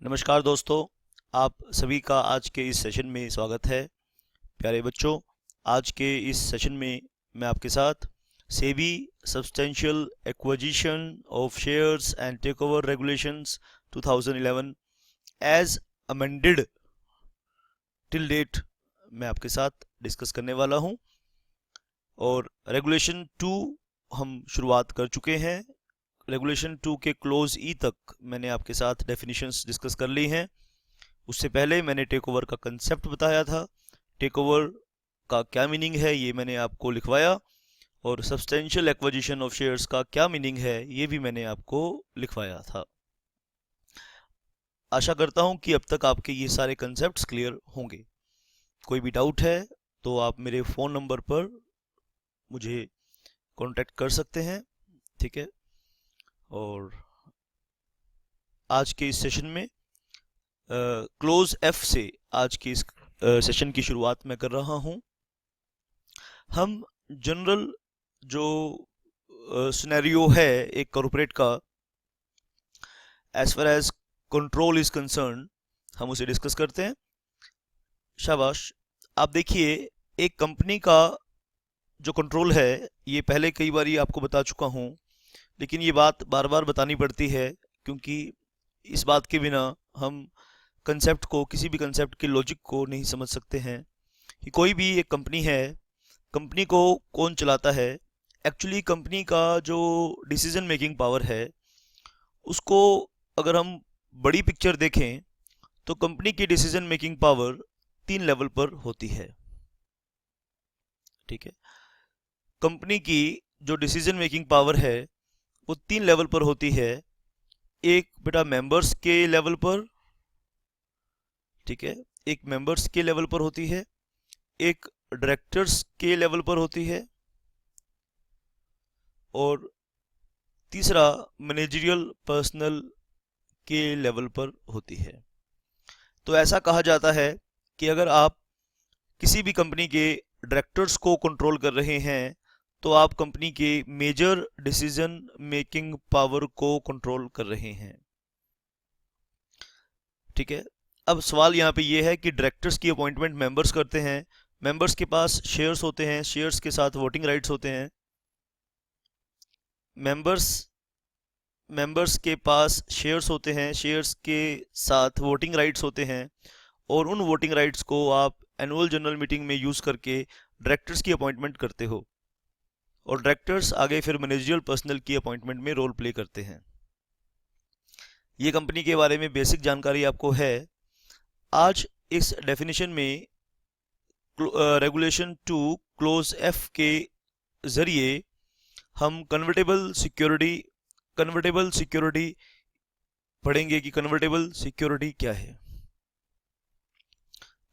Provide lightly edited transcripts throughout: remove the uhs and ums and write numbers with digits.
नमस्कार दोस्तों, आप सभी का आज के इस सेशन में स्वागत है। प्यारे बच्चों, आज के इस सेशन में मैं आपके साथ SEBI substantial acquisition of shares and takeover regulations 2011 as amended till date मैं आपके साथ डिस्कस करने वाला हूं। और रेगुलेशन 2 हम शुरुआत कर चुके हैं। रेगुलेशन 2 के क्लोज ई तक मैंने आपके साथ डेफिनेशंस डिस्कस कर ली हैं। उससे पहले मैंने टेक ओवर का कंसेप्ट बताया था, टेक ओवर का क्या मीनिंग है ये मैंने आपको लिखवाया, और सब्सटेंशियल एक्विजिशन ऑफ शेयर्स का क्या मीनिंग है ये भी मैंने आपको लिखवाया था। आशा करता हूं कि अब तक आपके ये सारे कंसेप्ट्स क्लियर होंगे। कोई भी डाउट है तो आप मेरे फ़ोन नंबर पर मुझे कांटेक्ट कर सकते हैं, ठीक है। और आज के इस सेशन में क्लोज एफ से आज की इस सेशन की शुरुआत मैं कर रहा हूं। हम जनरल जो सिनेरियो है एक कॉर्पोरेट का, as far as control is concern, हम उसे डिस्कस करते हैं। शाबाश। आप देखिए, एक कंपनी का जो कंट्रोल है, ये पहले कई बार आपको बता चुका हूं, लेकिन ये बात बार बार बतानी पड़ती है क्योंकि इस बात के बिना हम कंसेप्ट को, किसी भी कंसेप्ट के लॉजिक को नहीं समझ सकते हैं कि कोई भी एक कंपनी है, कंपनी को कौन चलाता है। एक्चुअली कंपनी का जो डिसीजन मेकिंग पावर है, उसको अगर हम बड़ी पिक्चर देखें तो कंपनी की डिसीजन मेकिंग पावर 3 लेवल पर होती है, ठीक है। कंपनी की जो डिसीजन मेकिंग पावर है वो 3 लेवल पर होती है। एक बेटा मेंबर्स के लेवल पर, ठीक है, एक मेंबर्स के लेवल पर होती है, एक डायरेक्टर्स के लेवल पर होती है, और तीसरा मैनेजरियल पर्सनल के लेवल पर होती है। तो ऐसा कहा जाता है कि अगर आप किसी भी कंपनी के डायरेक्टर्स को कंट्रोल कर रहे हैं तो आप कंपनी के मेजर डिसीजन मेकिंग पावर को कंट्रोल कर रहे हैं, ठीक है। अब सवाल यहाँ पे ये है कि डायरेक्टर्स की अपॉइंटमेंट मेंबर्स करते हैं, मेंबर्स के पास शेयर्स होते हैं, शेयर्स के साथ वोटिंग राइट्स होते हैं। मेंबर्स के पास शेयर्स होते हैं, शेयर्स के साथ वोटिंग राइट्स होते हैं, और उन वोटिंग राइट्स को आप एनुअल जनरल मीटिंग में यूज़ करके डायरेक्टर्स की अपॉइंटमेंट करते हो, और डायरेक्टर्स आगे फिर मैनेजरियल पर्सनल की अपॉइंटमेंट में रोल प्ले करते हैं। ये कंपनी के बारे में बेसिक जानकारी आपको है। आज इस डेफिनेशन में रेगुलेशन 2 क्लोज एफ के ज़रिए हम कन्वर्टेबल सिक्योरिटी पढ़ेंगे कि कन्वर्टेबल सिक्योरिटी क्या है।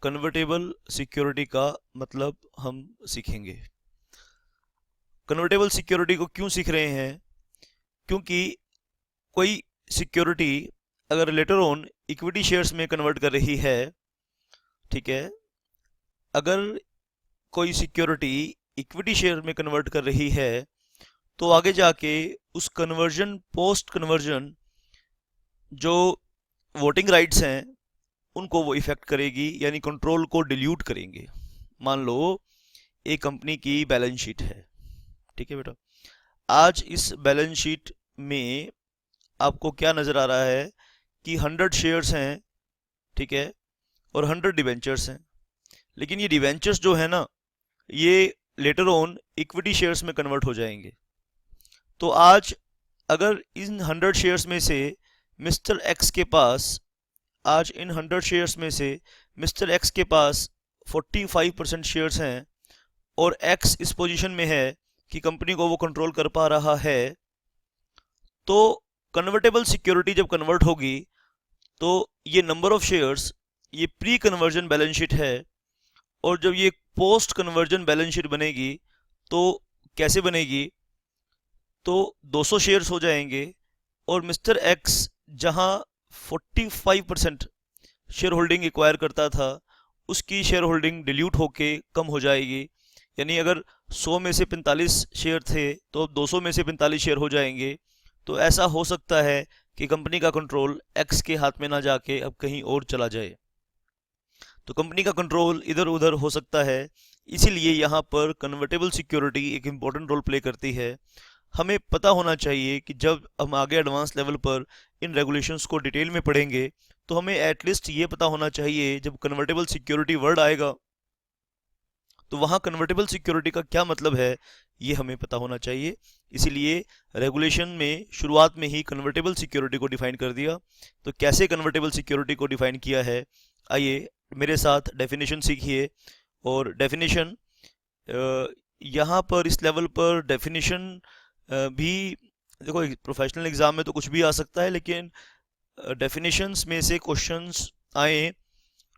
कन्वर्टेबल सिक्योरिटी का मतलब हम सीखेंगे। कन्वर्टेबल सिक्योरिटी को क्यों सीख रहे हैं? क्योंकि कोई सिक्योरिटी अगर लेटर ऑन इक्विटी शेयर्स में कन्वर्ट कर रही है, ठीक है, अगर कोई सिक्योरिटी इक्विटी शेयर में कन्वर्ट कर रही है तो आगे जाके उस कन्वर्जन, पोस्ट कन्वर्जन जो वोटिंग राइट्स हैं उनको वो इफेक्ट करेगी, यानी कंट्रोल को डिल्यूट करेंगे। मान लो एक कंपनी की बैलेंस शीट है, ठीक है बेटा। आज इस बैलेंस शीट में आपको क्या नज़र आ रहा है कि 100 शेयर्स हैं, ठीक है, और 100 डिवेंचर्स हैं। लेकिन ये डिवेंचर्स जो है ना, ये लेटर ऑन इक्विटी शेयर्स में कन्वर्ट हो जाएंगे। तो आज अगर इन 100 शेयर्स में से मिस्टर एक्स के पास, आज इन 100 शेयर्स में से मिस्टर एक्स के पास 45% शेयर्स हैं, और एक्स इस पोजीशन में है कि कंपनी को वो कंट्रोल कर पा रहा है, तो कन्वर्टेबल सिक्योरिटी जब कन्वर्ट होगी तो ये नंबर ऑफ शेयर्स, ये प्री कन्वर्जन बैलेंस शीट है, और जब ये पोस्ट कन्वर्जन बैलेंस शीट बनेगी तो कैसे बनेगी? तो 200 शेयर्स हो जाएंगे, और मिस्टर एक्स जहां 45% शेयर होल्डिंग एक्वायर करता था, उसकी शेयर होल्डिंग डिल्यूट होके कम हो जाएगी। यानी अगर 100 में से 45 शेयर थे तो 200 में से 45 शेयर हो जाएंगे। तो ऐसा हो सकता है कि कंपनी का कंट्रोल एक्स के हाथ में ना जाके अब कहीं और चला जाए। तो कंपनी का कंट्रोल इधर उधर हो सकता है, इसीलिए यहाँ पर कन्वर्टेबल सिक्योरिटी एक इम्पोर्टेंट रोल प्ले करती है। हमें पता होना चाहिए कि जब हम आगे एडवांस लेवल पर इन रेगुलेशंस को डिटेल में पढ़ेंगे तो हमें एटलीस्ट ये पता होना चाहिए जब कन्वर्टेबल सिक्योरिटी वर्ड आएगा तो वहाँ कन्वर्टेबल सिक्योरिटी का क्या मतलब है, ये हमें पता होना चाहिए। इसीलिए रेगुलेशन में शुरुआत में ही कन्वर्टेबल सिक्योरिटी को डिफाइन कर दिया। तो कैसे कन्वर्टेबल सिक्योरिटी को डिफाइन किया है, आइए मेरे साथ डेफिनेशन सीखिए। और डेफिनेशन यहाँ पर इस लेवल पर डेफिनेशन भी देखो, प्रोफेशनल एग्जाम में तो कुछ भी आ सकता है, लेकिन डेफिनेशंस में से क्वेश्चंस आए,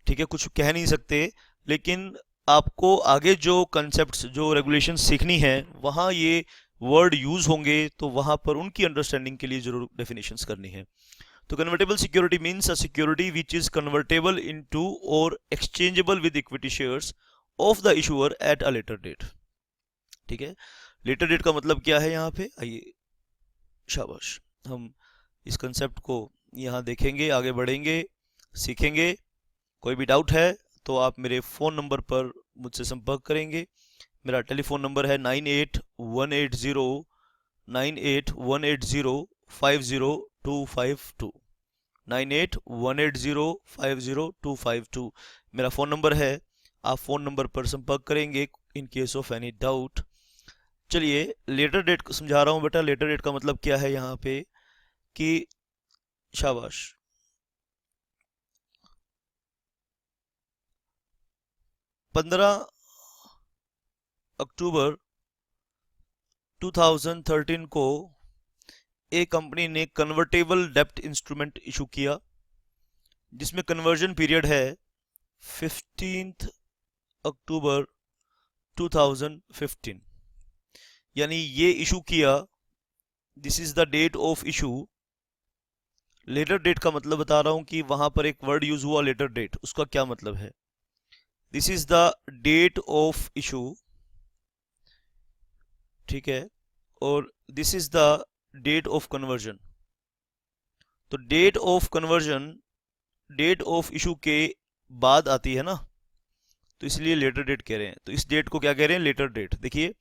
ठीक है, कुछ कह नहीं सकते, लेकिन आपको आगे जो कंसेप्ट्स जो रेगुलेशंस सीखनी है वहाँ ये वर्ड यूज होंगे, तो वहाँ पर उनकी अंडरस्टैंडिंग के लिए जरूर डेफिनेशंस करनी है। तो convertible security means a security which is convertible into or exchangeable with equity shares of the issuer at a later date. ठीक है, लेटर डेट का मतलब क्या है यहाँ पे, आइए शाबाश, हम इस कंसेप्ट को यहाँ देखेंगे, आगे बढ़ेंगे, सीखेंगे। कोई भी डाउट है तो आप मेरे फ़ोन नंबर पर मुझसे संपर्क करेंगे। मेरा टेलीफोन नंबर है 9818050252, 9818050252 मेरा फ़ोन नंबर है। आप फ़ोन नंबर पर संपर्क करेंगे in case of any doubt. चलिए लेटर डेट को समझा रहा हूँ बेटा। लेटर डेट का मतलब क्या है यहाँ पे कि शाबाश, 15 अक्टूबर 2013 को एक कंपनी ने कन्वर्टेबल डेब्ट इंस्ट्रूमेंट इशू किया, जिसमें कन्वर्जन पीरियड है 15 अक्टूबर 2015, यानी ये इशू किया, this is the date of issue. Later date का मतलब बता रहा हूं कि वहां पर एक वर्ड यूज हुआ लेटर डेट, उसका क्या मतलब है। This is the date of issue, ठीक है, और this is the date of conversion. तो date of conversion date of issue के बाद आती है ना, तो इसलिए लेटर डेट कह रहे हैं। तो इस डेट को क्या कह रहे हैं, लेटर डेट। देखिए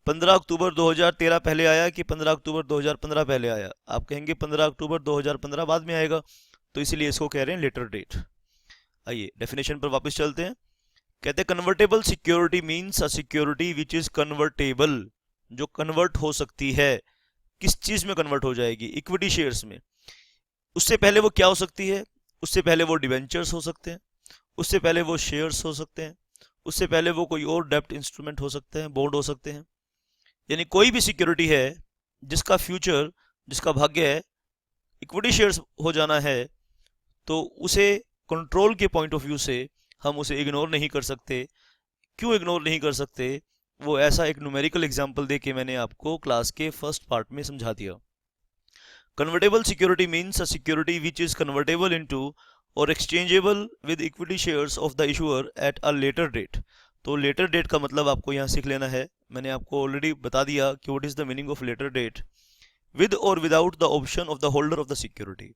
15 अक्टूबर 2013 पहले आया कि 15 अक्टूबर 2015 पहले आया, आप कहेंगे 15 अक्टूबर 2015 बाद में आएगा, तो इसीलिए इसको कह रहे हैं लेटर डेट। आइए डेफिनेशन पर वापस चलते हैं। कहते हैं convertible security means a security which is convertible, जो कन्वर्ट हो सकती है। किस चीज में कन्वर्ट हो जाएगी, इक्विटी शेयर्स में। उससे पहले वो क्या हो सकती है, उससे पहले वो डिवेंचर्स हो सकते हैं, उससे पहले वो शेयर्स हो सकते हैं, उससे पहले वो कोई और डेब्ट इंस्ट्रूमेंट हो सकते हैं, बॉन्ड हो सकते हैं। यानी कोई भी सिक्योरिटी है जिसका फ्यूचर, जिसका भाग्य है इक्विटी शेयर्स हो जाना है, तो उसे कंट्रोल के पॉइंट ऑफ व्यू से हम उसे इग्नोर नहीं कर सकते। क्यों इग्नोर नहीं कर सकते, वो ऐसा एक न्यूमेरिकल एग्जांपल दे के मैंने आपको क्लास के फर्स्ट पार्ट में समझा दिया। Convertible security means a security which is convertible into or exchangeable with equity shares of the issuer at a later date. तो लेटर डेट का मतलब आपको यहाँ सीख लेना है। मैंने आपको ऑलरेडी बता दिया कि what is the meaning of later date. With or without the option of the holder of the security.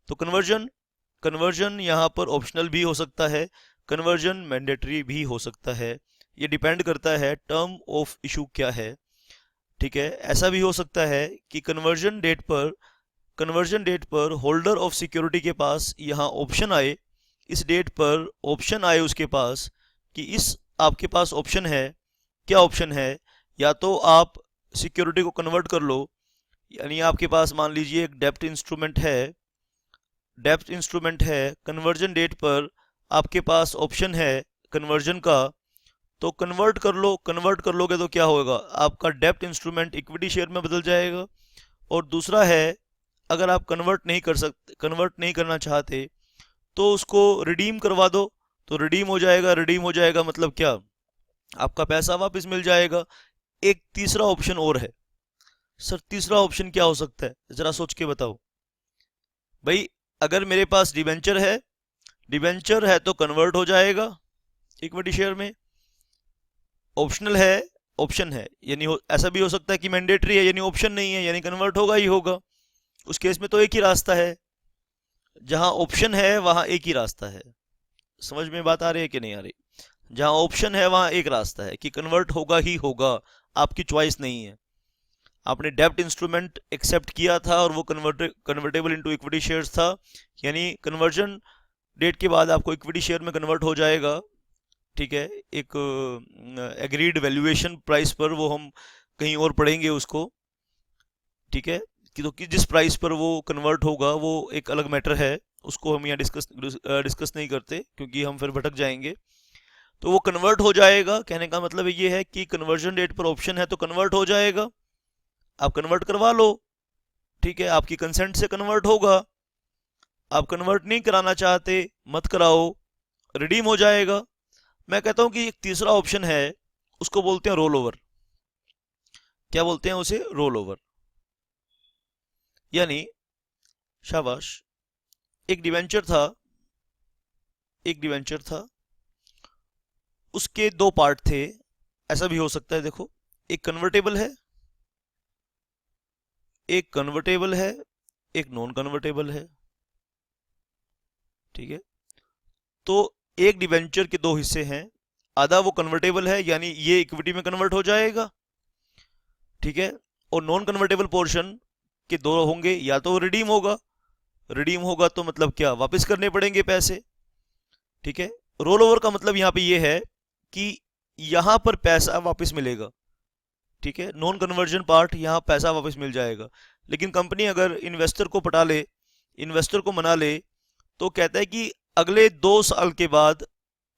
तो कन्वर्जन यहाँ पर ऑप्शनल भी हो सकता है, कन्वर्जन मैंडेटरी भी हो सकता है, ये डिपेंड करता है टर्म ऑफ इशू क्या है। ठीक है, ऐसा भी हो सकता है कि कन्वर्जन डेट पर होल्डर ऑफ सिक्योरिटी के पास यहाँ ऑप्शन आए, इस डेट पर ऑप्शन आए उसके पास कि इस आपके पास ऑप्शन है। क्या ऑप्शन है, या तो आप सिक्योरिटी को कन्वर्ट कर लो, यानी आपके पास मान लीजिए एक डेब्ट इंस्ट्रूमेंट है, कन्वर्जन डेट पर आपके पास ऑप्शन है कन्वर्जन का, तो कन्वर्ट कर लोगे तो क्या होगा, आपका डेब्ट इंस्ट्रूमेंट इक्विटी शेयर में बदल जाएगा। और दूसरा है, अगर आप कन्वर्ट नहीं करना चाहते तो उसको रिडीम करवा दो, तो रिडीम हो जाएगा मतलब क्या, आपका पैसा वापस मिल जाएगा। एक तीसरा ऑप्शन और है। सर तीसरा ऑप्शन क्या हो सकता है, जरा सोच के बताओ भाई। अगर मेरे पास डिबेंचर है तो कन्वर्ट हो जाएगा इक्विटी शेयर में, ऑप्शन है यानी ऐसा भी हो सकता है कि मैंडेटरी है यानी ऑप्शन नहीं है यानी कन्वर्ट होगा ही होगा। उस केस में तो एक ही रास्ता है, जहां ऑप्शन है वहां एक ही रास्ता है। समझ में बात आ रही है कि नहीं आ रही? जहां ऑप्शन है वहां एक रास्ता है कि कन्वर्ट होगा ही होगा, आपकी चॉइस नहीं है। आपने डेब्ट इंस्ट्रूमेंट एक्सेप्ट किया था और वो कन्वर्टेबल इनटू इक्विटी शेयर्स था, यानी कन्वर्जन डेट के बाद आपको इक्विटी शेयर में कन्वर्ट हो जाएगा। ठीक है, एक एग्रीड वैल्यूएशन प्राइस पर, वो हम कहीं और पढ़ेंगे उसको। ठीक है, कि जिस प्राइस पर वो कन्वर्ट होगा वो एक अलग मैटर है, उसको हम यहाँ डिस्कस नहीं करते क्योंकि हम फिर भटक जाएंगे। तो वो कन्वर्ट हो जाएगा, कहने का मतलब ये है कि कन्वर्जन डेट पर ऑप्शन है तो कन्वर्ट हो जाएगा, आप कन्वर्ट करवा लो। ठीक है, आपकी कंसेंट से कन्वर्ट होगा। आप कन्वर्ट नहीं कराना चाहते, मत कराओ, रिडीम हो जाएगा। मैं कहता हूं कि एक तीसरा ऑप्शन है, उसको बोलते हैं रोल ओवर। क्या बोलते हैं उसे? Roll over. यानी शाबाश, एक डिवेंचर था, एक डिवेंचर था, उसके दो पार्ट थे। ऐसा भी हो सकता है, देखो, एक कन्वर्टेबल है, एक कन्वर्टेबल है, एक नॉन कन्वर्टेबल है। ठीक है, तो एक डिवेंचर के दो हिस्से हैं, आधा वो कन्वर्टेबल है यानी ये इक्विटी में कन्वर्ट हो जाएगा। ठीक है, और नॉन कन्वर्टेबल पोर्शन के दो होंगे, या तो रिडीम होगा, रिडीम होगा तो मतलब क्या, वापस करने पड़ेंगे पैसे। ठीक है, रोल ओवर का मतलब यहां पे ये है कि यहां पर पैसा वापस मिलेगा। ठीक है, नॉन कन्वर्जन पार्ट, यहां पैसा वापस मिल जाएगा। लेकिन कंपनी अगर इन्वेस्टर को पटा ले, इन्वेस्टर को मना ले, तो कहता है कि अगले 2 साल के बाद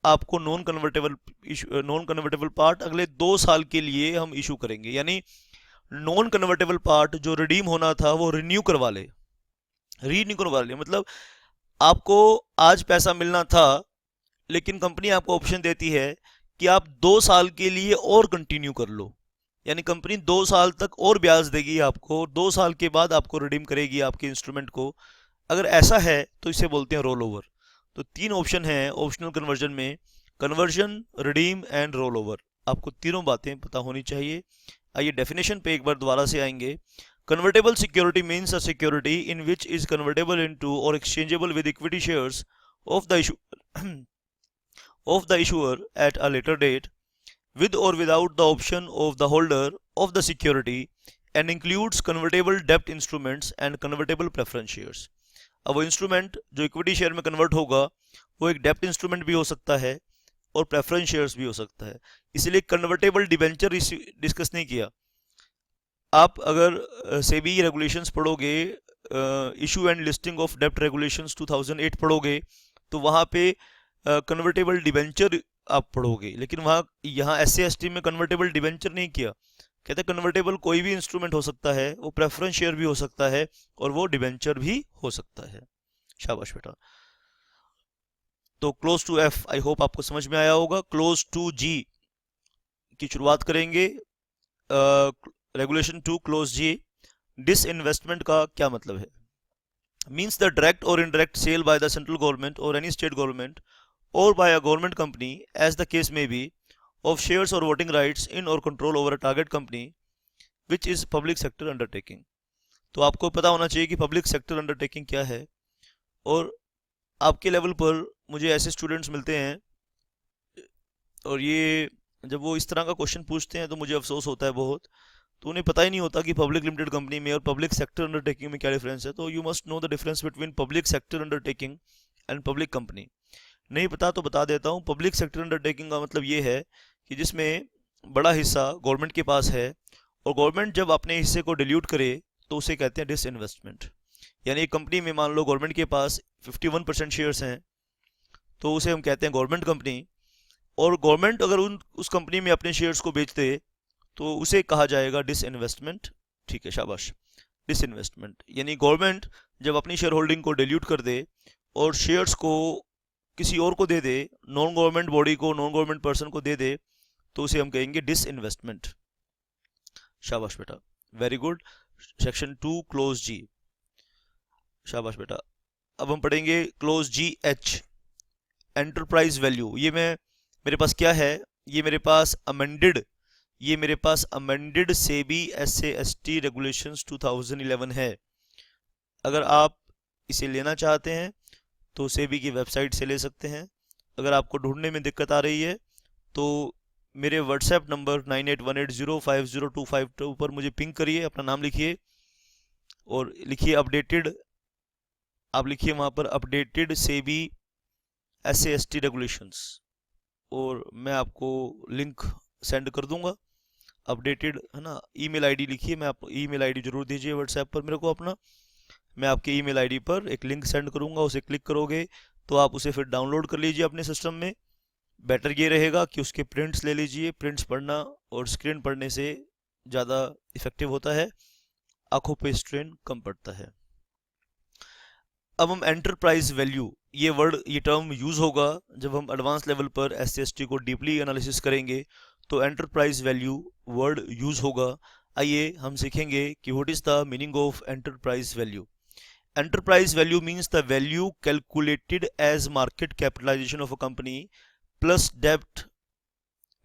आपको नॉन कन्वर्टेबल पार्ट अगले 2 साल के लिए हम इशू करेंगे। यानी नॉन कन्वर्टेबल पार्ट जो रिडीम होना था वो रिन्यू करवा ले, रीन्यू करवा ले। मतलब आपको आज पैसा मिलना था, लेकिन कंपनी आपको ऑप्शन देती है कि आप 2 साल के लिए और कंटिन्यू कर लो। यानी कंपनी 2 साल तक और ब्याज देगी आपको, 2 साल के बाद आपको रिडीम करेगी आपके इंस्ट्रूमेंट को। अगर ऐसा है तो इसे बोलते हैं रोल ओवर। तो 3 ऑप्शन है ऑप्शनल कन्वर्जन में: conversion, redeem and roll over. आपको तीनों बातें पता होनी चाहिए। आइए डेफिनेशन पे एक बार दोबारा से आएंगे। Convertible security means a security in which is convertible into or exchangeable with equity shares of the issue of the issuer at a later date, with or without the option of the holder of the security, and includes convertible debt instruments and convertible preference shares। अब वो instrument जो equity share में convert होगा वो एक डेप्ट instrument भी हो सकता है और प्रेफरेंस शेयर्स भी हो सकता है। इसलिए कन्वर्टेबल डिबेंचर डिस्कस नहीं किया। आप अगर सेबी रेगुलेशंस पढ़ोगे, इशू एंड लिस्टिंग ऑफ डेप्ट रेगुलेशंस 2008 पढ़ोगे, तो वहाँ पे कन्वर्टेबल डिबेंचर आप पढ़ोगे, लेकिन वहाँ यहाँ SC/ST में कन्वर्टेबल डिबेंचर नहीं किया। कहते कन्वर्टेबल कोई भी इंस्ट्रूमेंट हो सकता है, वो प्रेफरेंस शेयर भी हो सकता है और वो डिबेंचर भी हो सकता है। शाबाश बेटा। तो clause two F I hope आपको समझ में आया होगा। क्लोज टू G की शुरुआत करेंगे। रेगुलेशन 2 क्लोज G, डिसइन्वेस्टमेंट का क्या मतलब है? Means the direct or indirect sale by the central government or any state government or by a government company, as the case may be, of shares or voting rights in or control over a target company which is public sector undertaking। तो आपको पता होना चाहिए कि public sector undertaking क्या है। और आपके लेवल पर मुझे ऐसे स्टूडेंट्स मिलते हैं और ये जब वो इस तरह का क्वेश्चन पूछते हैं तो मुझे अफसोस होता है बहुत। तो उन्हें पता ही नहीं होता कि पब्लिक लिमिटेड कंपनी में और पब्लिक सेक्टर अंडरटेकिंग में क्या डिफरेंस है। तो you must know the difference between public sector undertaking and public company. नहीं पता तो बता देता हूँ। पब्लिक सेक्टर अंडरटेकिंग का मतलब ये है कि जिसमें बड़ा हिस्सा गवर्नमेंट के पास है और गवर्नमेंट जब अपने हिस्से को डिल्यूट करे तो उसे कहते हैं डिसइन्वेस्टमेंट। यानी एक कंपनी में मान लो गवर्नमेंट के पास 51% शेयर्स हैं तो उसे हम कहते हैं गवर्नमेंट कंपनी। और गवर्नमेंट अगर उस कंपनी में अपने शेयर्स को बेच दे तो उसे कहा जाएगा डिसइन्वेस्टमेंट। ठीक है, शाबाश। डिसइन्वेस्टमेंट यानी गवर्नमेंट जब अपनी शेयर होल्डिंग को डिल्यूट कर दे और शेयर्स को किसी और को दे दे, नॉन गवर्नमेंट बॉडी को, नॉन गवर्नमेंट पर्सन को दे दे, तो उसे हम कहेंगे डिसइन्वेस्टमेंट। शाबाश बेटा, very good. Section 2 close G, शाबाश बेटा। अब हम पढ़ेंगे क्लोज GH, एंटरप्राइज वैल्यू। ये मेरे पास क्या है? ये मेरे पास अमेंडेड सेबी SAST रेगुलेशंस 2011 है। अगर आप इसे लेना चाहते हैं तो सेबी की वेबसाइट से ले सकते हैं। अगर आपको ढूंढने में दिक्कत आ रही है तो मेरे व्हाट्सएप नंबर 9818050252 पर मुझे पिंग करिए, अपना नाम लिखिए और लिखिए अपडेटेड, आप लिखिए वहाँ पर अपडेटेड सेबी SAST रेगुलेशंस, और मैं आपको लिंक सेंड कर दूंगा अपडेटेड, है ना। ईमेल आईडी लिखिए, मैं आपको ईमेल आईडी जरूर दीजिए व्हाट्सएप पर मेरे को अपना, मैं आपके ईमेल आईडी पर एक लिंक सेंड करूंगा, उसे क्लिक करोगे तो आप उसे फिर डाउनलोड कर लीजिए अपने सिस्टम में। बेटर ये रहेगा कि उसके प्रिंट्स ले लीजिए, प्रिंट्स पढ़ना और स्क्रीन पढ़ने से ज़्यादा इफेक्टिव होता है, आंखों पे स्ट्रेन कम पड़ता है। अब हम एंटरप्राइज वैल्यू, ये टर्म यूज होगा जब हम एडवांस लेवल पर SCST को डीपली एनालिसिस करेंगे, तो एंटरप्राइज वैल्यू वर्ड यूज होगा। आइए हम सीखेंगे कि what is the meaning of enterprise value. Enterprise value means the value calculated as market capitalisation of a company plus डेब्ट,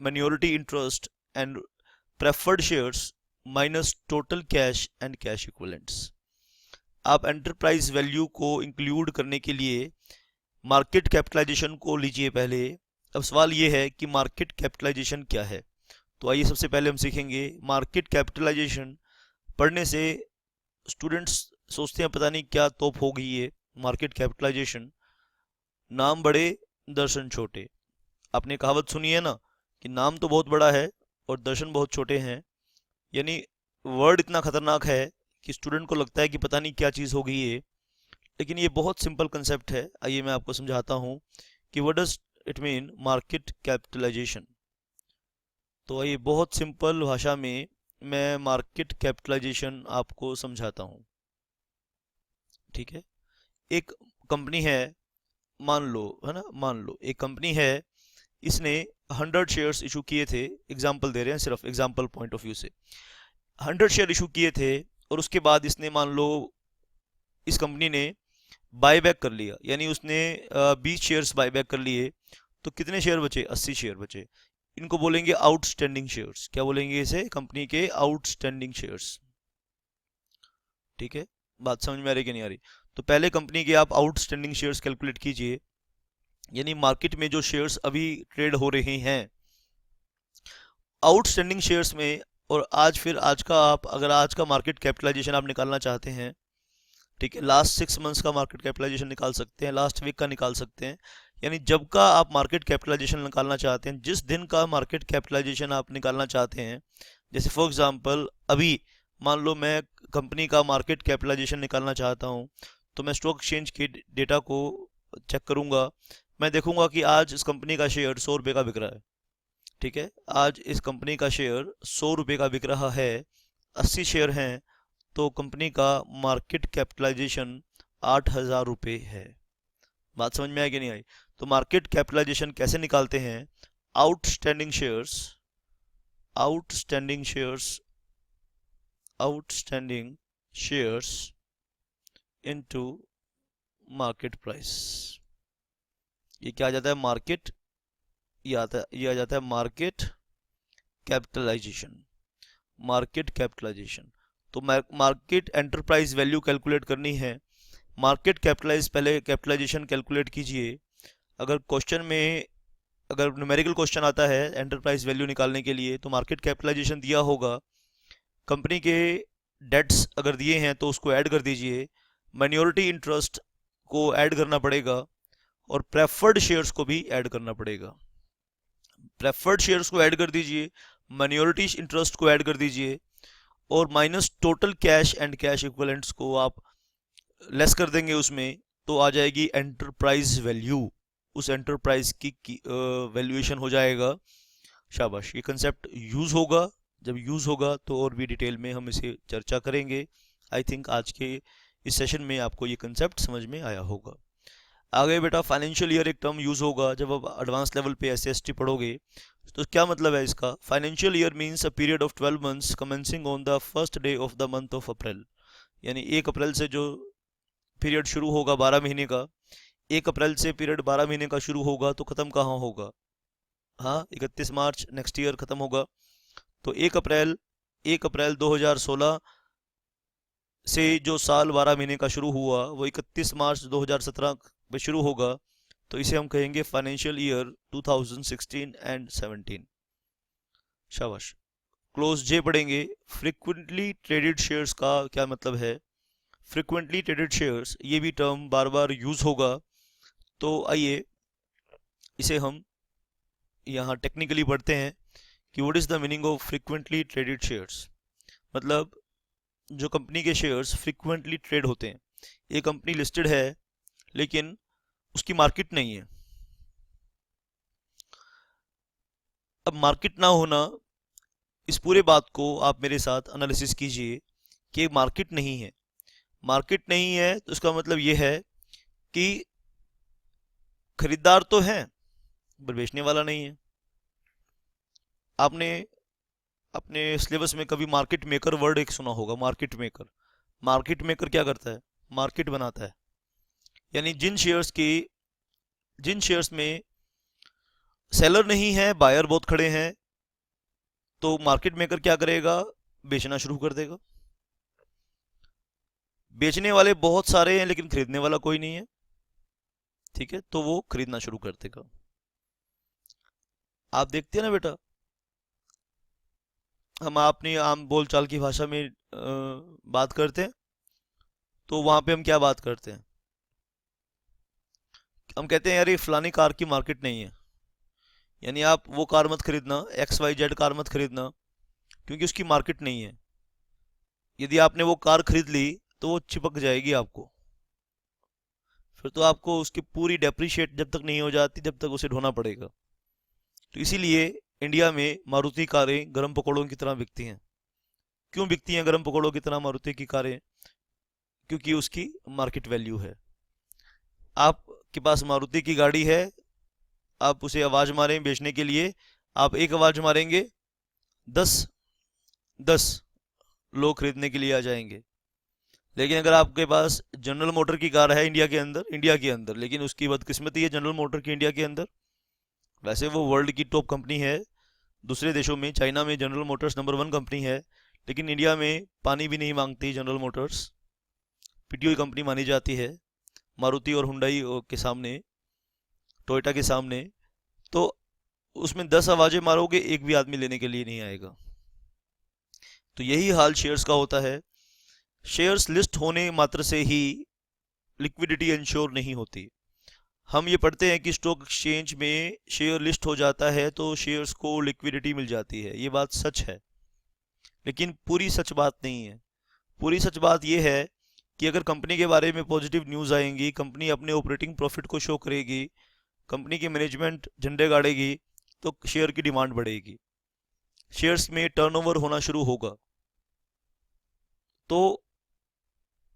minority interest and preferred shares minus total cash and cash equivalents। आप enterprise value को include करने के लिए market capitalisation को लीजिए पहले। अब सवाल ये है कि मार्केट कैपिटलाइजेशन क्या है, तो आइए सबसे पहले हम सीखेंगे मार्केट कैपिटलाइजेशन। पढ़ने से स्टूडेंट्स सोचते हैं पता नहीं क्या तोप होगी ये मार्केट कैपिटलाइजेशन, नाम बड़े दर्शन छोटे। आपने कहावत सुनी है ना कि नाम तो बहुत बड़ा है और दर्शन बहुत छोटे हैं, यानी वर्ड इतना खतरनाक है कि स्टूडेंट को लगता है कि पता नहीं क्या चीज़ होगी ये, लेकिन ये बहुत सिंपल कंसेप्ट है। आइए मैं आपको समझाता हूँ कि what does it mean market capitalisation. तो आइए बहुत सिंपल भाषा में मैं मार्केट कैपिटलाइजेशन आपको समझाता हूँ, ठीक है। एक कंपनी है, मान लो, है ना, मान लो एक कंपनी है, इसने 100 शेयर्स इशू किए थे, एग्जाम्पल दे रहे हैं सिर्फ एग्जाम्पल पॉइंट ऑफ व्यू से, 100 शेयर इशू किए थे और उसके बाद इसने मान लो इस कंपनी ने बाय बैक कर लिया, यानी उसने 20 शेयर्स बाय बैक कर लिए, तो कितने शेयर बचे? 80 शेयर बचे। इनको बोलेंगे आउटस्टैंडिंग शेयर्स। क्या बोलेंगे इसे? कंपनी के आउटस्टैंडिंग शेयर्स, ठीक है। बात समझ में आ रही कि नहीं आ रही? तो पहले कंपनी के आप आउटस्टैंडिंग शेयर्स कैलकुलेट कीजिए, यानी मार्केट में जो शेयर्स अभी ट्रेड हो रहे हैं आउटस्टैंडिंग शेयर्स में। और आज का आप अगर आज का मार्केट कैपिटलाइजेशन आप निकालना चाहते हैं, ठीक है, लास्ट 6 मंथ्स का मार्केट कैपिटलाइजेशन निकाल सकते हैं, लास्ट वीक का निकाल सकते हैं, यानी जब का आप मार्केट कैपिटलाइजेशन निकालना चाहते हैं, जिस दिन का मार्केट कैपिटलाइजेशन आप निकालना चाहते हैं। जैसे फॉर एग्जांपल अभी मान लो मैं कंपनी का मार्केट कैपिटलाइजेशन निकालना चाहता हूं, तो मैं स्टॉक एक्सचेंज के डेटा को चेक करूंगा, मैं देखूंगा कि आज इस कंपनी का शेयर 100 रुपये का बिक रहा है, ठीक है। आज इस कंपनी का शेयर 100 रुपये का बिक रहा है, 80 शेयर हैं, तो कंपनी का मार्केट कैपिटलाइजेशन 8,000 रुपये है। बात समझ में आई कि नहीं आई? तो मार्केट कैपिटलाइजेशन कैसे निकालते हैं? Outstanding shares, outstanding shares, outstanding shares into market price. ये क्या आ जाता है? मार्केट, ये आ जाता है मार्केट कैपिटलाइजेशन, मार्केट कैपिटलाइजेशन। तो मार्केट एंटरप्राइज वैल्यू कैलकुलेट करनी है, मार्केट कैपिटलाइज पहले कैपिटलाइजेशन कैलकुलेट कीजिए। अगर क्वेश्चन में अगर न्यूमेरिकल क्वेश्चन आता है एंटरप्राइज वैल्यू निकालने के लिए, तो मार्केट कैपिटलाइजेशन दिया होगा, कंपनी के डेट्स अगर दिए हैं तो उसको ऐड कर दीजिए, माइनॉरिटी इंटरेस्ट को ऐड करना पड़ेगा और प्रेफर्ड शेयर्स को भी ऐड करना पड़ेगा। प्रेफर्ड शेयर्स को ऐड कर दीजिए, माइनॉरिटी इंटरेस्ट को ऐड कर दीजिए और minus total cash and cash equivalents को आप लेस कर देंगे उसमें, तो आ जाएगी एंटरप्राइज वैल्यू, उस एंटरप्राइज की वैल्यूएशन हो जाएगा। शाबाश, ये कंसेप्ट यूज होगा, जब यूज होगा तो और भी डिटेल में हम इसे चर्चा करेंगे। आई थिंक आज के इस सेशन में आपको ये कंसेप्ट समझ में आया होगा। आगे बेटा फाइनेंशियल ईयर एक टर्म यूज होगा जब आप एडवांस लेवल पे SCST पढ़ोगे, तो क्या मतलब है इसका? Financial year means a period of 12 months commencing on the first day of the month of April, यानी 1 अप्रैल से जो पीरियड शुरू होगा 12 महीने का, 1 अप्रैल से पीरियड 12 महीने का शुरू होगा तो ख़त्म कहाँ होगा? हाँ, 31 मार्च नेक्स्ट ईयर ख़त्म होगा। तो 1 अप्रैल 2016 से जो साल 12 महीने का शुरू हुआ वो 31 मार्च 2017 में शुरू होगा, तो इसे हम कहेंगे फाइनेंशियल ईयर 2016 एंड 17। शाबाश। क्लोज जे पढ़ेंगे। फ्रिक्वेंटली ट्रेडेड शेयर्स का क्या मतलब है? फ्रिक्वेंटली ट्रेडेड शेयर्स, ये भी टर्म बार बार यूज होगा, तो आइए इसे हम यहाँ टेक्निकली पढ़ते हैं कि what is the meaning of frequently traded shares. मतलब जो कंपनी के शेयर्स फ्रिक्वेंटली ट्रेड होते हैं, ये कंपनी लिस्टेड है लेकिन उसकी मार्केट नहीं है। अब मार्केट ना होना, इस पूरे बात को आप मेरे साथ एनालिसिस कीजिए कि मार्केट नहीं है। मार्केट नहीं है तो इसका मतलब ये है कि खरीदार तो है पर बेचने वाला नहीं है। आपने अपने सिलेबस में कभी मार्केट मेकर वर्ड एक सुना होगा, मार्केट मेकर। मार्केट मेकर क्या करता है? मार्केट बनाता है। यानी जिन शेयर्स में सेलर नहीं है, बायर बहुत खड़े हैं, तो मार्केट मेकर क्या करेगा? बेचना शुरू कर देगा। बेचने वाले बहुत सारे हैं लेकिन खरीदने वाला कोई नहीं है, ठीक है, तो वो खरीदना शुरू कर देगा। आप देखते हैं ना बेटा, हम अपनी आम बोलचाल की भाषा में बात करते हैं, तो वहां पे हम क्या बात करते हैं? हम कहते हैं यार ये फलानी कार की मार्केट नहीं है, यानी आप वो कार मत खरीदना, XYZ कार मत खरीदना, क्योंकि उसकी मार्केट नहीं है। यदि आपने वो कार खरीद ली तो वो चिपक जाएगी आपको, फिर तो आपको उसकी पूरी डेप्रिशिएट जब तक नहीं हो जाती जब तक उसे ढोना पड़ेगा। तो इसीलिए इंडिया में मारुति कारें गर्म पकौड़ों की तरह बिकती हैं। क्यों बिकती हैं गर्म पकौड़ों की तरह मारुति की कारें? क्योंकि उसकी मार्केट वैल्यू है। आपके पास मारुति की गाड़ी है, आप उसे आवाज मारें बेचने के लिए, आप एक आवाज मारेंगे, 10 लोग खरीदने के लिए आ जाएंगे। लेकिन अगर आपके पास जनरल मोटर की कार है इंडिया के अंदर, लेकिन उसकी बदकिस्मती है जनरल मोटर की इंडिया के अंदर, वैसे वो वर्ल्ड की टॉप कंपनी है, दूसरे देशों में चाइना में जनरल मोटर्स नंबर 1 कंपनी है, लेकिन इंडिया में पानी भी नहीं मांगती जनरल मोटर्स, पीटीओ कंपनी मानी जाती है मारुति और हुंडई के सामने, टोयोटा के सामने। तो उसमें 10 आवाजें मारोगे, एक भी आदमी लेने के लिए नहीं आएगा। तो यही हाल शेयर्स का होता है। शेयर्स लिस्ट होने मात्र से ही लिक्विडिटी इंश्योर नहीं होती। हम ये पढ़ते हैं कि स्टॉक एक्सचेंज में शेयर लिस्ट हो जाता है तो शेयर्स को लिक्विडिटी मिल जाती है, ये बात सच है, लेकिन पूरी सच बात नहीं है। पूरी सच बात यह है कि अगर कंपनी के बारे में पॉजिटिव न्यूज़ आएंगी, कंपनी अपने ऑपरेटिंग प्रॉफिट को शो करेगी, कंपनी की मैनेजमेंट झंडे गाड़ेगी, तो शेयर की डिमांड बढ़ेगी, शेयर्स में टर्नओवर होना शुरू होगा। तो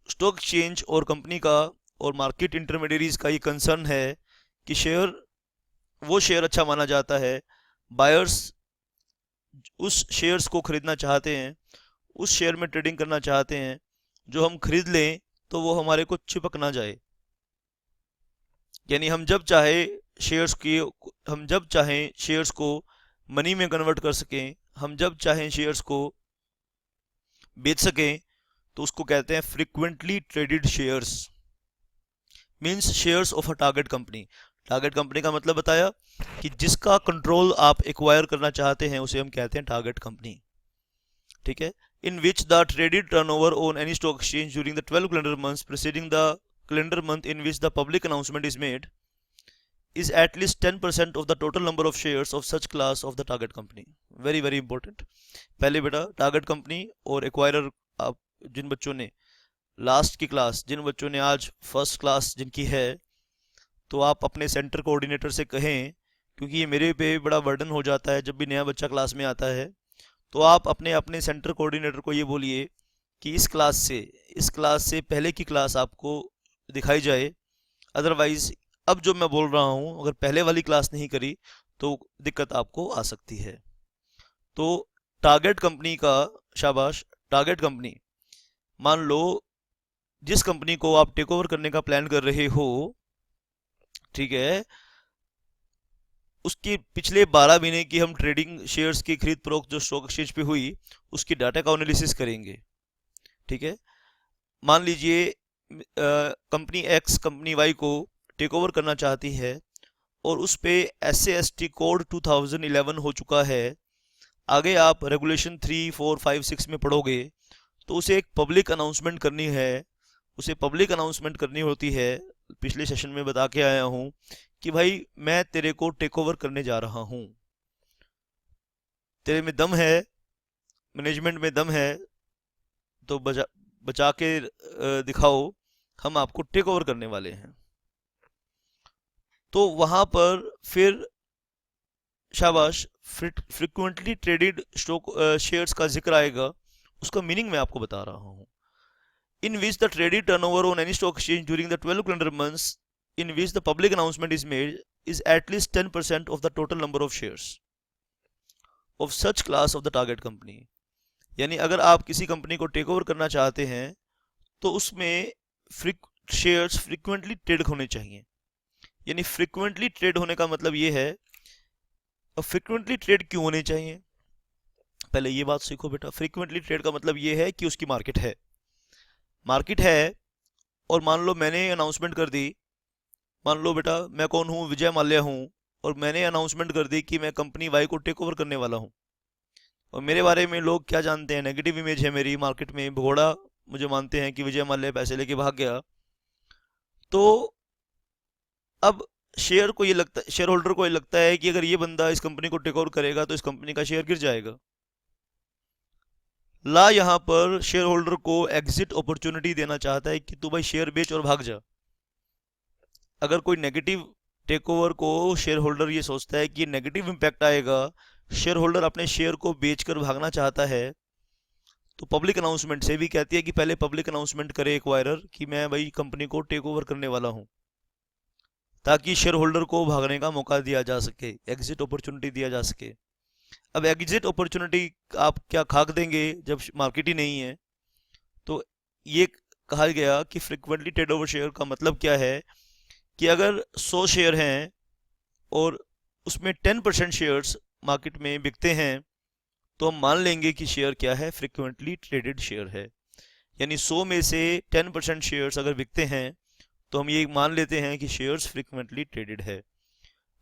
स्टॉक एक्सचेंज और कंपनी का और मार्केट इंटरमीडियरीज का ये कंसर्न है कि वो शेयर अच्छा माना जाता है, बायर्स उस शेयर्स को खरीदना चाहते हैं, उस शेयर में ट्रेडिंग करना चाहते हैं जो हम खरीद लें तो वो हमारे को चिपक ना जाए। यानी हम जब चाहें शेयर्स को मनी में कन्वर्ट कर सकें, हम जब चाहें शेयर्स को बेच सकें, तो उसको कहते हैं frequently traded shares. Means shares of a target company. Target company का मतलब बताया कि जिसका कंट्रोल आप एक्वायर करना चाहते हैं उसे हम कहते हैं टारगेट कंपनी, ठीक है। In which the traded turnover on any stock exchange during the 12 calendar months preceding the calendar month in which the public announcement is made is at least 10% of the total number of shares of such class of the target company. Very very important। पहले बेटा target company और acquirer, आप जिन बच्चों ने last की class, जिन बच्चों ने आज फर्स्ट क्लास जिनकी है, तो आप अपने सेंटर कोऑर्डिनेटर से कहें, क्योंकि ये मेरे पे बड़ा बर्डन हो जाता है जब भी नया बच्चा क्लास में आता है, तो आप अपने अपने सेंटर कोऑर्डिनेटर को ये बोलिए कि इस क्लास से पहले की क्लास आपको दिखाई जाए। अदरवाइज अब जो मैं बोल रहा हूँ, अगर पहले वाली क्लास नहीं करी तो दिक्कत आपको आ सकती है। तो टारगेट कंपनी का, शाबाश, टारगेट कंपनी, मान लो जिस कंपनी को आप टेक ओवर करने का प्लान कर रहे हो, ठीक है, उसके पिछले 12 महीने की हम ट्रेडिंग शेयर्स की खरीद फरोख्त जो स्टॉक एक्सचेंज पे हुई उसकी डाटा का एनालिसिस करेंगे, ठीक है। मान लीजिए कंपनी एक्स कंपनी वाई को टेक ओवर करना चाहती है और उस पे SC/ST कोड 2011 हो चुका है। आगे आप रेगुलेशन 3, 4, 5, 6 में पढ़ोगे तो उसे एक पब्लिक अनाउंसमेंट करनी है। उसे पब्लिक अनाउंसमेंट करनी होती है, पिछले सेशन में बता के आया हूँ कि भाई मैं तेरे को टेक ओवर करने जा रहा हूँ, तेरे में दम है, मैनेजमेंट में दम है, तो बचा बचा के दिखाओ, हम आपको टेक ओवर करने वाले हैं। तो वहां पर फिर शाबाश फ्रिक्वेंटली ट्रेडेड स्टॉक शेयर्स का जिक्र आएगा। उसका मीनिंग मैं आपको बता रहा हूँ। In which the traded turnover on any stock exchange during the 12 calendar months in which the public announcement is made is at least 10% of the total number of shares of such class of the target company. यानी अगर आप किसी company को take over करना चाहते हैं तो उसमें शेयर्स फ्रिक्वेंटली ट्रेड होने चाहिए। यानी फ्रिक्वेंटली ट्रेड होने का मतलब ये है, और फ्रिक्वेंटली ट्रेड क्यों होने चाहिए, पहले ये बात सीखो बेटा। फ्रिक्वेंटली ट्रेड का मतलब ये है कि उसकी मार्केट है, मार्केट है। और मान लो मैंने अनाउंसमेंट कर दी, मान लो बेटा मैं कौन हूँ, विजय माल्या हूँ, और मैंने अनाउंसमेंट कर दी कि मैं कंपनी वाई को टेक ओवर करने वाला हूँ। और मेरे बारे में लोग क्या जानते हैं, नेगेटिव इमेज है मेरी मार्केट में, भगोड़ा मुझे मानते हैं कि विजय माल्या पैसे लेके भाग गया। तो अब शेयर को ये लगता है, शेयर होल्डर को ये लगता है कि अगर ये बंदा इस कंपनी को टेक ओवर करेगा तो इस कंपनी का शेयर गिर जाएगा। ला यहाँ पर शेयर होल्डर को एग्जिट अपॉर्चुनिटी देना चाहता है कि तू भाई शेयर बेच और भाग जा। अगर कोई नेगेटिव टेक ओवर को शेयर होल्डर ये सोचता है कि नेगेटिव इंपैक्ट आएगा, शेयर होल्डर अपने शेयर को बेचकर भागना चाहता है, तो पब्लिक अनाउंसमेंट से भी कहती है कि पहले पब्लिक अनाउंसमेंट करे एक्वायरर कि मैं भाई कंपनी को टेक ओवर करने वाला हूं, ताकि शेयर होल्डर को भागने का मौका दिया जा सके, एग्जिट अपॉर्चुनिटी दिया जा सके। अब एग्जिट अपॉर्चुनिटी आप क्या खाक देंगे जब मार्केट ही नहीं है। तो ये कहा गया कि फ्रिक्वेंटली ट्रेड ओवर शेयर का मतलब क्या है कि अगर 100 शेयर हैं और उसमें 10% शेयर्स मार्केट में बिकते हैं तो हम मान लेंगे कि शेयर क्या है, फ्रिक्वेंटली ट्रेडेड शेयर है। यानी 100 में से 10% शेयर्स अगर बिकते हैं तो हम ये मान लेते हैं कि शेयर्स फ्रिक्वेंटली ट्रेडेड है।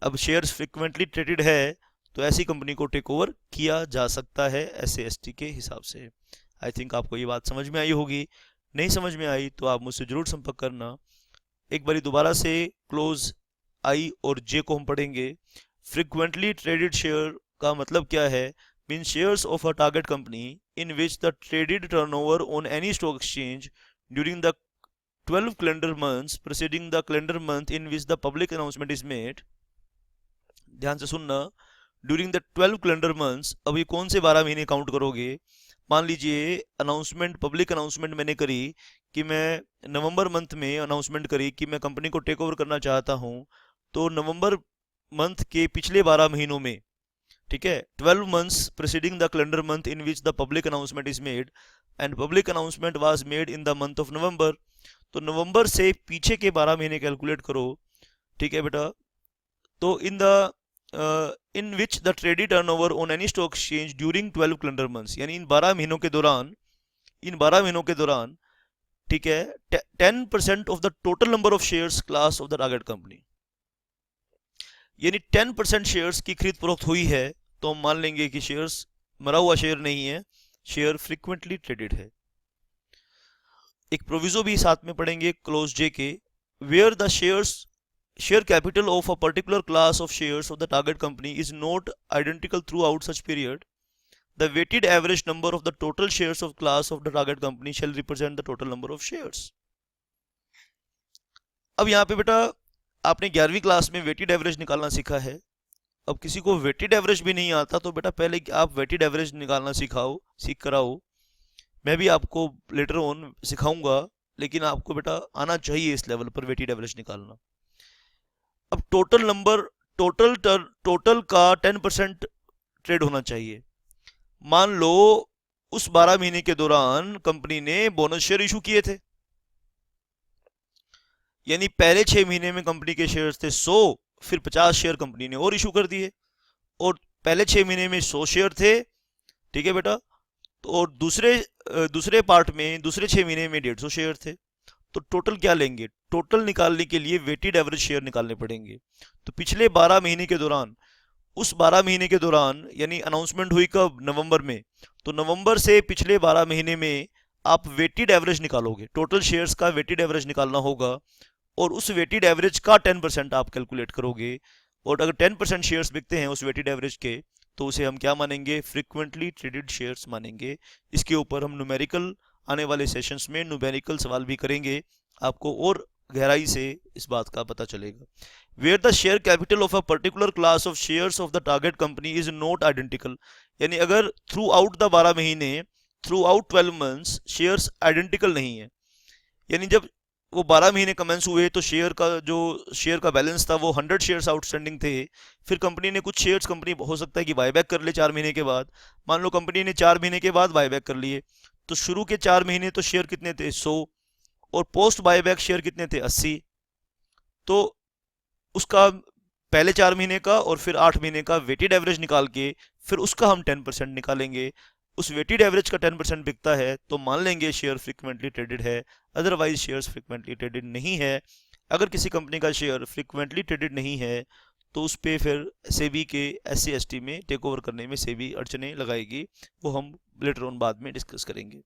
अब शेयर्स फ्रिक्वेंटली ट्रेडेड है तो ऐसी कंपनी को टेक ओवर किया जा सकता है SC/ST के हिसाब से। आई थिंक आपको ये बात समझ में आई होगी। नहीं समझ में आई तो आप मुझसे जरूर संपर्क करना। एक बारी दोबारा से क्लोज आई और जे को हम पढ़ेंगे। फ्रिक्वेंटली ट्रेडेड शेयर का मतलब क्या है, mean shares of a target company in which the traded turnover on any stock exchange during the 12 calendar months preceding the calendar month in which the public announcement is made. ध्यान से सुनना, during the 12 calendar months. अब ये कौन से 12 महीने count करोगे। मान लीजिए अनाउंसमेंट, पब्लिक अनाउंसमेंट मैंने करी कि मैं नवंबर मंथ में अनाउंसमेंट करी कि मैं कंपनी को टेक ओवर करना चाहता हूँ, तो नवंबर मंथ के पिछले 12 महीनों में, ठीक है, 12 months preceding the calendar month in which the public announcement is made and public announcement was made in the month of November. तो नवंबर से पीछे के 12 महीने कैलकुलेट करो, ठीक है बेटा। तो in which the traded turnover on any stock exchange during 12 calendar months, यानी इन 12 महीनों के दौरान, इन 12 महीनों के दौरान, ठीक है, 10% of the total number of shares class of the target company, यानी 10% शेयर्स की खरीद फरोख्त हुई है तो हम मान लेंगे कि शेयर्स मरा हुआ शेयर नहीं है, शेयर फ्रिक्वेंटली ट्रेडेड है। एक प्रोविजो भी साथ में पढ़ेंगे clause J K, where the share capital of a particular class of shares of the target company is not identical throughout such period, the weighted average number of the total shares of class of the target company shall represent the total number of shares। अब यहाँ पे बेटा आपने 11वीं class में weighted average निकालना सीखा है। अब किसी को वेटेड एवरेज भी नहीं आता तो बेटा पहले आप वेटेड एवरेज निकालना सीख कराओ। मैं भी आपको लेटर ऑन सिखाऊंगा, लेकिन आपको बेटा आना चाहिए इस लेवल पर वेटेड एवरेज निकालना। अब टोटल का 10% ट्रेड होना चाहिए। मान लो उस 12 महीने के दौरान कंपनी ने बोनस शेयर इशू किए थे, यानी पहले 6 महीने में कंपनी के शेयर्स थे 100, फिर 50 शेयर कंपनी ने और इशू कर दिए, और पहले 6 महीने में 100 शेयर थे, ठीक है बेटा, तो और दूसरे पार्ट में दूसरे 6 महीने में 150 शेयर थे। तो टोटल क्या लेंगे, टोटल निकालने के लिए वेटेड एवरेज शेयर निकालने पड़ेंगे। तो पिछले 12 महीने के दौरान, उस 12 महीने के दौरान, यानी अनाउंसमेंट हुई कब, नवंबर में, तो नवंबर से पिछले 12 महीने में आप वेटेड एवरेज निकालोगे, टोटल शेयर्स का वेटेड एवरेज निकालना होगा, और उस वेटेड एवरेज का 10% आप कैलकुलेट करोगे। और अगर 10% शेयर्स बिकते हैं उस वेटेड एवरेज के, तो उसे हम क्या मानेंगे, फ्रीक्वेंटली ट्रेडेड शेयर्स मानेंगे। इसके ऊपर हम न्यूमेरिकल आने वाले सेशंस में न्यूमेरिकल सवाल भी करेंगे, आपको और गहराई से इस बात का पता चलेगा। Where the share capital of a particular class of shares of the target company is not identical, यानी अगर थ्रू आउट द 12 महीने, throughout 12 months shares identical नहीं है, यानी जब वो 12 महीने कमेंस हुए तो शेयर का बैलेंस था वो 100 शेयर्स आउटस्टैंडिंग थे। फिर कंपनी ने कुछ शेयर्स, कंपनी हो सकता है कि बायबैक कर ले 4 महीने के बाद, मान लो कंपनी ने 4 महीने के बाद बायबैक कर लिए, तो शुरू के 4 महीने तो शेयर कितने थे, 100, और पोस्ट बायबैक शेयर कितने थे, 80। तो उसका पहले 4 महीने का और फिर 8 महीने का वेटेड एवरेज निकाल के फिर उसका हम 10% निकालेंगे। उस वेटेड एवरेज का 10% बिकता है तो मान लेंगे शेयर फ्रीक्वेंटली ट्रेडेड है, अदरवाइज शेयर्स फ्रीक्वेंटली ट्रेडेड नहीं है। अगर किसी कंपनी का शेयर फ्रीक्वेंटली ट्रेडेड नहीं है तो उस पे फिर सेबी के SC/ST में टेक ओवर करने में सेबी अड़चने लगाएगी, वो हम लेटर ऑन बाद में डिस्कस करेंगे।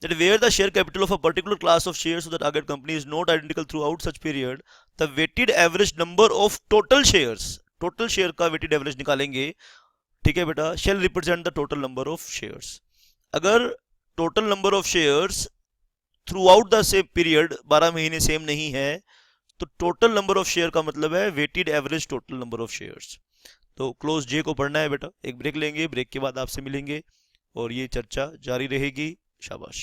That where the share capital of a particular class of shares of the target company is not identical throughout such period, the weighted average number of total share का weighted average निकालेंगे, ठीक है बेटा, shall represent the total number of shares। अगर total number of shares throughout the same period 12 महीने same नहीं है, तो total number of share का मतलब है weighted average total number of shares। तो क्लोज जे को पढ़ना है बेटा। एक ब्रेक लेंगे, ब्रेक के बाद आपसे मिलेंगे और ये चर्चा जारी रहेगी। शाबाश।